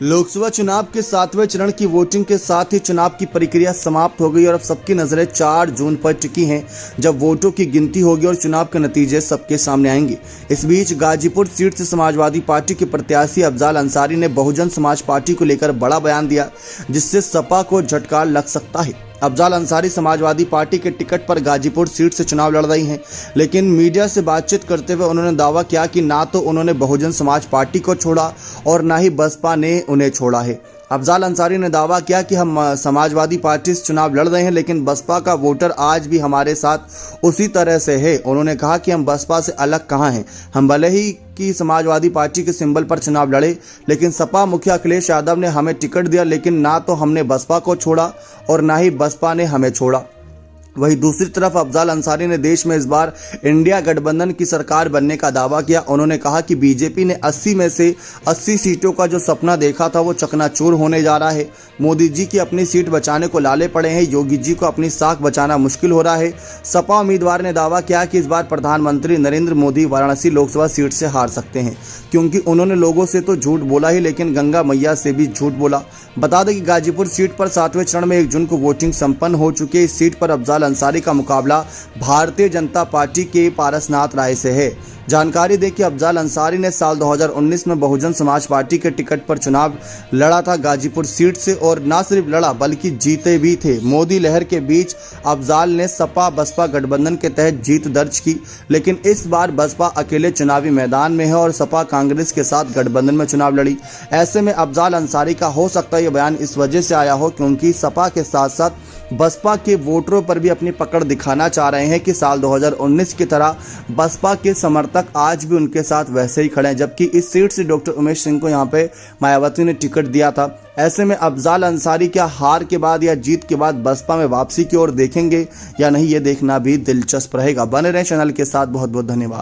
लोकसभा चुनाव के 7वें चरण की वोटिंग के साथ ही चुनाव की प्रक्रिया समाप्त हो गई और अब सबकी नजरें 4 जून पर टिकी हैं, जब वोटों की गिनती होगी और चुनाव के नतीजे सबके सामने आएंगे। इस बीच गाजीपुर सीट से समाजवादी पार्टी के प्रत्याशी अफजाल अंसारी ने बहुजन समाज पार्टी को लेकर बड़ा बयान दिया, जिससे सपा को झटका लग सकता है। अफजाल अंसारी समाजवादी पार्टी के टिकट पर गाजीपुर सीट से चुनाव लड़ रही हैं, लेकिन मीडिया से बातचीत करते हुए उन्होंने दावा किया कि ना तो उन्होंने बहुजन समाज पार्टी को छोड़ा और ना ही बसपा ने उन्हें छोड़ा है। अफजाल अंसारी ने दावा किया कि हम समाजवादी पार्टी से चुनाव लड़ रहे हैं, लेकिन बसपा का वोटर आज भी हमारे साथ उसी तरह से है। उन्होंने कहा कि हम बसपा से अलग कहाँ हैं। हम भले ही कि समाजवादी पार्टी के सिंबल पर चुनाव लड़े, लेकिन सपा मुखिया अखिलेश यादव ने हमें टिकट दिया, लेकिन ना तो हमने बसपा को छोड़ा और ना ही बसपा ने हमें छोड़ा। वहीं दूसरी तरफ अफजाल अंसारी ने देश में इस बार इंडिया गठबंधन की सरकार बनने का दावा किया। उन्होंने कहा कि बीजेपी ने 80 में से 80 सीटों का जो सपना देखा था वो चकनाचूर होने जा रहा है। मोदी जी की अपनी सीट बचाने को लाले पड़े हैं, योगी जी को अपनी साख बचाना मुश्किल हो रहा है। सपा उम्मीदवार ने दावा किया कि इस बार प्रधानमंत्री नरेंद्र मोदी वाराणसी लोकसभा सीट से हार सकते हैं, क्योंकि उन्होंने लोगों से तो झूठ बोला ही, लेकिन गंगा मैया से भी झूठ बोला। बता दें कि गाजीपुर सीट पर 7वें चरण में 1 जून को वोटिंग संपन्न हो चुकी है। इस सीट पर अफजाल अंसारी का मुकाबला भारतीय जनता पार्टी के पारसनाथ राय से है। जानकारी दें कि अफजाल अंसारी ने साल 2019 में बहुजन समाज पार्टी के टिकट पर चुनाव लड़ा था गाजीपुर सीट से, और न सिर्फ लड़ा बल्कि जीते भी थे। मोदी लहर के बीच अफजाल ने सपा बसपा गठबंधन के तहत जीत दर्ज की, लेकिन इस बार बसपा अकेले चुनावी मैदान में है और सपा कांग्रेस के साथ गठबंधन में चुनाव लड़ी। ऐसे में अफजाल अंसारी का हो सकता है यह बयान इस वजह से आया हो क्योंकि सपा के साथ साथ बसपा के वोटरों पर भी अपनी पकड़ दिखाना चाह रहे हैं कि साल 2019 की तरह बसपा के समर्थक आज भी उनके साथ वैसे ही खड़े हैं, जबकि इस सीट से डॉक्टर उमेश सिंह को यहां पे मायावती ने टिकट दिया था। ऐसे में अफजाल अंसारी क्या हार के बाद या जीत के बाद बसपा में वापसी की ओर देखेंगे या नहीं, ये देखना भी दिलचस्प रहेगा। बने रहें चैनल के साथ। बहुत बहुत धन्यवाद।